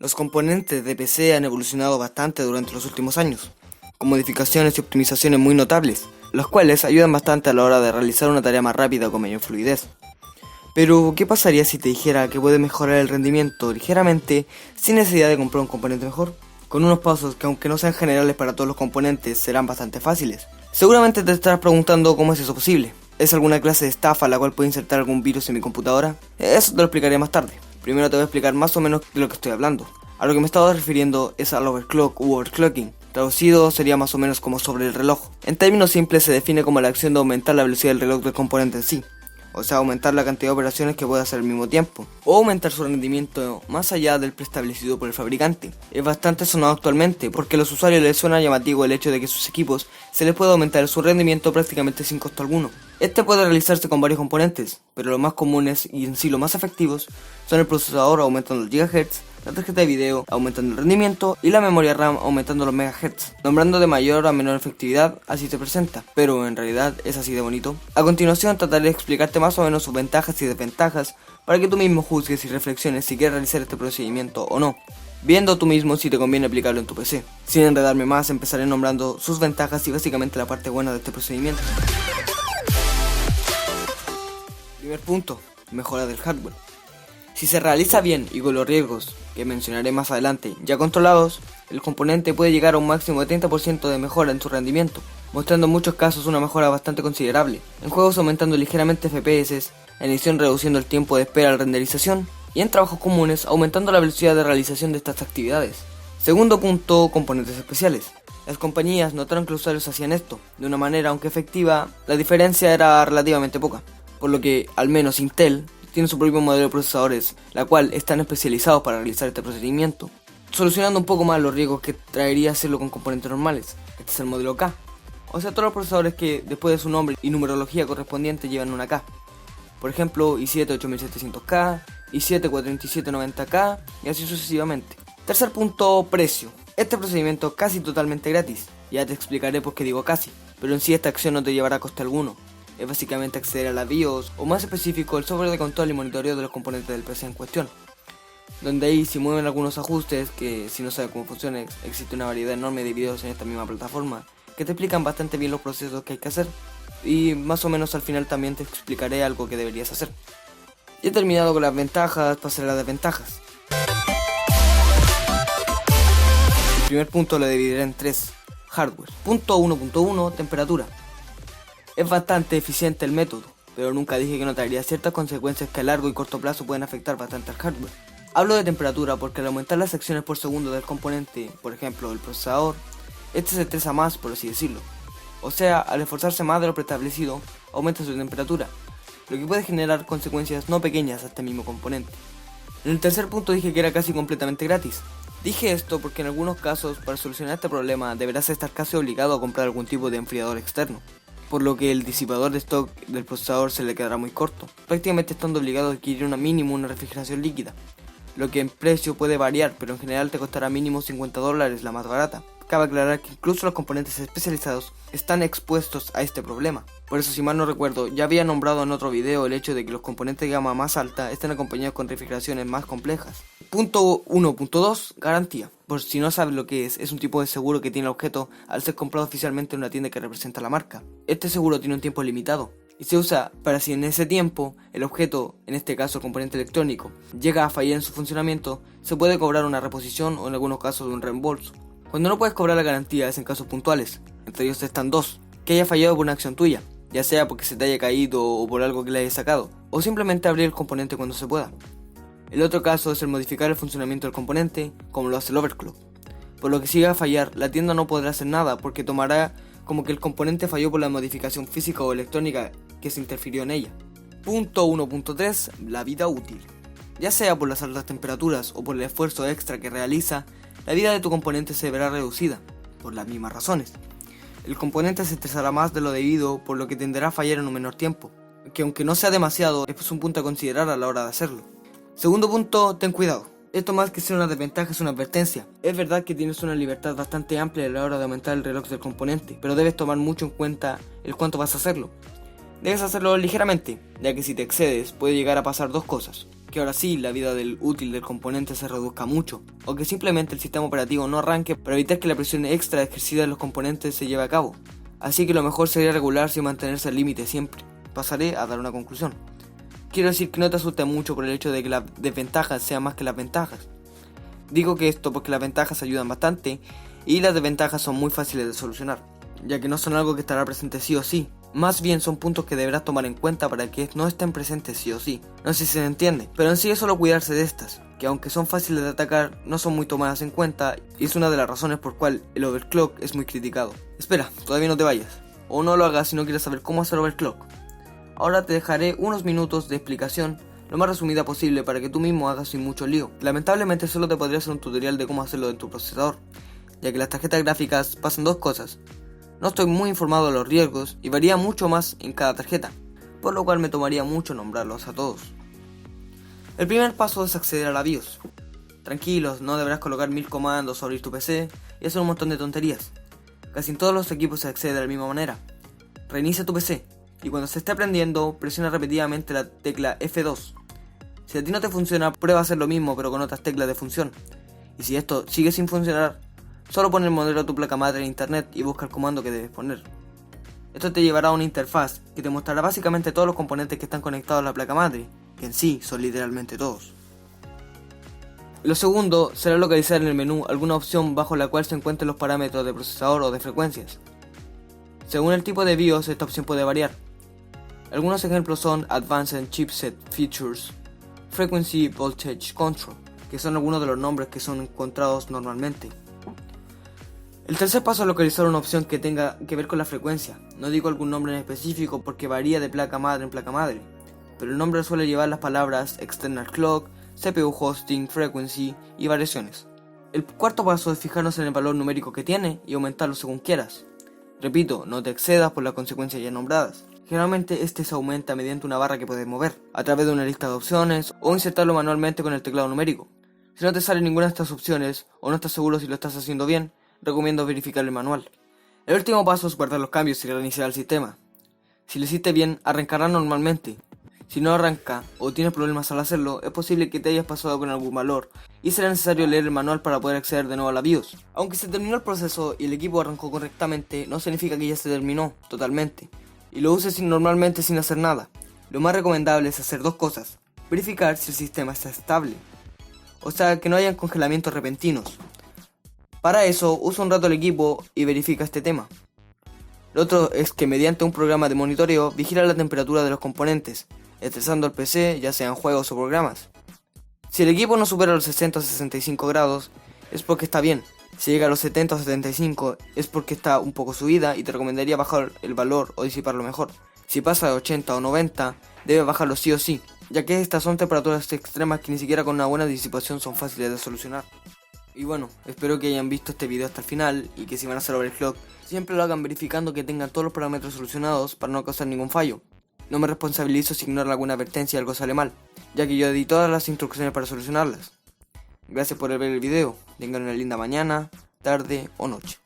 Los componentes de PC han evolucionado bastante durante los últimos años, con modificaciones y optimizaciones muy notables, los cuales ayudan bastante a la hora de realizar una tarea más rápida o con mayor fluidez. Pero, ¿qué pasaría si te dijera que puedes mejorar el rendimiento ligeramente sin necesidad de comprar un componente mejor? Con unos pasos que, aunque no sean generales para todos los componentes, serán bastante fáciles. Seguramente te estarás preguntando cómo es eso posible. ¿Es alguna clase de estafa a la cual puedo insertar algún virus en mi computadora? Eso te lo explicaré más tarde. Primero te voy a explicar más o menos de lo que estoy hablando. A lo que me estaba refiriendo es al overclock u overclocking. Traducido sería más o menos como sobre el reloj. En términos simples se define como la acción de aumentar la velocidad del reloj del componente en sí. O sea, aumentar la cantidad de operaciones que puede hacer al mismo tiempo, o aumentar su rendimiento más allá del preestablecido por el fabricante. Es bastante sonado actualmente, porque a los usuarios les suena llamativo el hecho de que sus equipos se les pueda aumentar su rendimiento prácticamente sin costo alguno. Este puede realizarse con varios componentes, pero los más comunes y en sí los más efectivos son el procesador aumentando los GHz, la tarjeta de video aumentando el rendimiento y la memoria RAM aumentando los MHz, nombrando de mayor a menor efectividad, así se presenta, pero en realidad es así de bonito. A continuación trataré de explicarte más o menos sus ventajas y desventajas para que tú mismo juzgues y reflexiones si quieres realizar este procedimiento o no, viendo tú mismo si te conviene aplicarlo en tu PC. Sin enredarme más, empezaré nombrando sus ventajas y básicamente la parte buena de este procedimiento. Primer punto, mejora del hardware. Si se realiza bien y con los riesgos que mencionaré más adelante ya controlados, el componente puede llegar a un máximo de 30% de mejora en su rendimiento, mostrando en muchos casos una mejora bastante considerable, en juegos aumentando ligeramente FPS, en edición reduciendo el tiempo de espera a la renderización, y en trabajos comunes aumentando la velocidad de realización de estas actividades. Segundo punto, componentes especiales. Las compañías notaron que los usuarios hacían esto, de una manera aunque efectiva, la diferencia era relativamente poca, por lo que al menos Intel tiene su propio modelo de procesadores, la cual están especializados para realizar este procedimiento, solucionando un poco más los riesgos que traería hacerlo con componentes normales. Este es el modelo K, o sea todos los procesadores que después de su nombre y numerología correspondiente llevan una K. Por ejemplo, i7 8700K, i7 42790K y así sucesivamente. Tercer punto, precio. Este procedimiento es casi totalmente gratis, ya te explicaré por qué digo casi, pero en sí esta acción no te llevará a coste alguno. Es básicamente acceder a la BIOS, o más específico el software de control y monitoreo de los componentes del PC en cuestión, donde ahí se mueven algunos ajustes que, si no sabes cómo funciona, existe una variedad enorme de videos en esta misma plataforma que te explican bastante bien los procesos que hay que hacer, y más o menos al final también te explicaré algo que deberías hacer. Ya he terminado con las ventajas, pasaré a las desventajas. El primer punto lo dividiré en tres: hardware. Punto 1.1, temperatura. Es bastante eficiente el método, pero nunca dije que no traería ciertas consecuencias que a largo y corto plazo pueden afectar bastante al hardware. Hablo de temperatura porque al aumentar las secciones por segundo del componente, por ejemplo el procesador, este se estresa más, por así decirlo. O sea, al esforzarse más de lo preestablecido, aumenta su temperatura, lo que puede generar consecuencias no pequeñas a este mismo componente. En el tercer punto dije que era casi completamente gratis. Dije esto porque en algunos casos, para solucionar este problema, deberás estar casi obligado a comprar algún tipo de enfriador externo, por lo que el disipador de stock del procesador se le quedará muy corto, prácticamente estando obligado a adquirir una refrigeración líquida, lo que en precio puede variar, pero en general te costará mínimo $50 la más barata. Cabe aclarar que incluso los componentes especializados están expuestos a este problema. Por eso, si mal no recuerdo, ya había nombrado en otro video el hecho de que los componentes de gama más alta están acompañados con refrigeraciones más complejas. Punto 1.2, garantía. Por si no sabes lo que es un tipo de seguro que tiene el objeto al ser comprado oficialmente en una tienda que representa la marca. Este seguro tiene un tiempo limitado y se usa para si en ese tiempo el objeto, en este caso el componente electrónico, llega a fallar en su funcionamiento, se puede cobrar una reposición o en algunos casos un reembolso. Cuando no puedes cobrar la garantía es en casos puntuales, entre ellos están dos: que haya fallado por una acción tuya, ya sea porque se te haya caído o por algo que le hayas sacado, o simplemente abrir el componente cuando se pueda. El otro caso es el modificar el funcionamiento del componente, como lo hace el overclock. Por lo que si llega a fallar, la tienda no podrá hacer nada porque tomará como que el componente falló por la modificación física o electrónica que se interfirió en ella. Punto 1.3, la vida útil. Ya sea por las altas temperaturas o por el esfuerzo extra que realiza, la vida de tu componente se verá reducida, por las mismas razones. El componente se estresará más de lo debido, por lo que tenderá a fallar en un menor tiempo, que aunque no sea demasiado, es un punto a considerar a la hora de hacerlo. Segundo punto, ten cuidado. Esto más que ser una desventaja es una advertencia. Es verdad que tienes una libertad bastante amplia a la hora de aumentar el reloj del componente, pero debes tomar mucho en cuenta el cuánto vas a hacerlo. Debes hacerlo ligeramente, ya que si te excedes puede llegar a pasar dos cosas. que ahora sí la vida útil del componente se reduzca mucho, o que simplemente el sistema operativo no arranque para evitar que la presión extra ejercida en los componentes se lleve a cabo. Así que lo mejor sería regularse y mantenerse al límite siempre. Pasaré a dar una conclusión. Quiero decir que no te asustes mucho por el hecho de que las desventajas sean más que las ventajas. Digo que esto porque las ventajas ayudan bastante y las desventajas son muy fáciles de solucionar, ya que no son algo que estará presente sí o sí. Más bien son puntos que deberás tomar en cuenta para que no estén presentes sí o sí. No sé si se entiende, pero en sí es solo cuidarse de estas, que aunque son fáciles de atacar, no son muy tomadas en cuenta y es una de las razones por cual el overclock es muy criticado. Espera, todavía no te vayas, o no lo hagas si no quieres saber cómo hacer overclock. Ahora te dejaré unos minutos de explicación lo más resumida posible para que tú mismo hagas sin mucho lío. Lamentablemente solo te podría hacer un tutorial de cómo hacerlo en tu procesador, ya que las tarjetas gráficas pasan dos cosas. No estoy muy informado de los riesgos y varía mucho más en cada tarjeta, por lo cual me tomaría mucho nombrarlos a todos. El primer paso es acceder a la BIOS. Tranquilos, no deberás colocar 1000 comandos o abrir tu PC y hacer un montón de tonterías. Casi en todos los equipos se accede de la misma manera. Reinicia tu PC y cuando se esté prendiendo, presiona repetidamente la tecla F2. Si a ti no te funciona, prueba a hacer lo mismo pero con otras teclas de función. Y si esto sigue sin funcionar, solo pon el modelo de tu placa madre en internet y busca el comando que debes poner. Esto te llevará a una interfaz que te mostrará básicamente todos los componentes que están conectados a la placa madre, que en sí son literalmente todos. Lo segundo será localizar en el menú alguna opción bajo la cual se encuentren los parámetros de procesador o de frecuencias. Según el tipo de BIOS, esta opción puede variar. Algunos ejemplos son Advanced Chipset Features, Frequency Voltage Control, que son algunos de los nombres que son encontrados normalmente. El tercer paso es localizar una opción que tenga que ver con la frecuencia. No digo algún nombre en específico porque varía de placa madre en placa madre, pero el nombre suele llevar las palabras External Clock, CPU Hosting, Frequency y variaciones. El cuarto paso es fijarnos en el valor numérico que tiene y aumentarlo según quieras. Repito, no te excedas por las consecuencias ya nombradas. Generalmente este se aumenta mediante una barra que puedes mover, a través de una lista de opciones o insertarlo manualmente con el teclado numérico. Si no te sale ninguna de estas opciones o no estás seguro si lo estás haciendo bien, recomiendo verificar el manual. El último paso es guardar los cambios y reiniciar el sistema. Si lo hiciste bien, arrancará normalmente. Si no arranca o tienes problemas al hacerlo, es posible que te hayas pasado con algún valor y será necesario leer el manual para poder acceder de nuevo a la BIOS. Aunque se terminó el proceso y el equipo arrancó correctamente, no significa que ya se terminó totalmente y lo uses normalmente sin hacer nada. Lo más recomendable es hacer dos cosas: verificar si el sistema está estable, o sea que no hayan congelamientos repentinos. Para eso, usa un rato el equipo y verifica este tema. Lo otro es que mediante un programa de monitoreo vigila la temperatura de los componentes, estresando el PC ya sean juegos o programas. Si el equipo no supera los 60 o 65 grados, es porque está bien. Si llega a los 70 o 75 es porque está un poco subida y te recomendaría bajar el valor o disiparlo mejor. Si pasa de 80 o 90, debes bajarlo sí o sí, ya que estas son temperaturas extremas que ni siquiera con una buena disipación son fáciles de solucionar. Y bueno, espero que hayan visto este video hasta el final y que si van a hacer overclock, siempre lo hagan verificando que tengan todos los parámetros solucionados para no causar ningún fallo. No me responsabilizo si ignoran alguna advertencia y algo sale mal, ya que yo di todas las instrucciones para solucionarlas. Gracias por ver el video, tengan una linda mañana, tarde o noche.